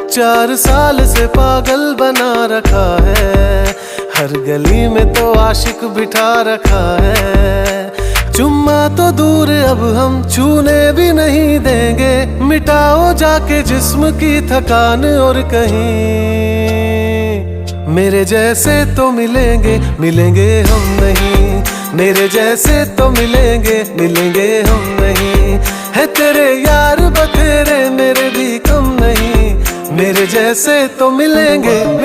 4 साल से पागल बना रखा है, हर गली में तो आशिक बिठा रखा है। चुम्मा तो दूर अब हम छूने भी नहीं देंगे, मिटाओ जाके जिस्म की थकान और कहीं मेरे जैसे तो मिलेंगे मिलेंगे हम नहीं, मेरे जैसे तो मिलेंगे मिलेंगे हम नहीं। है तेरे यार बतेरे मेरे भी कम नहीं, मेरे जैसे तो मिलेंगे।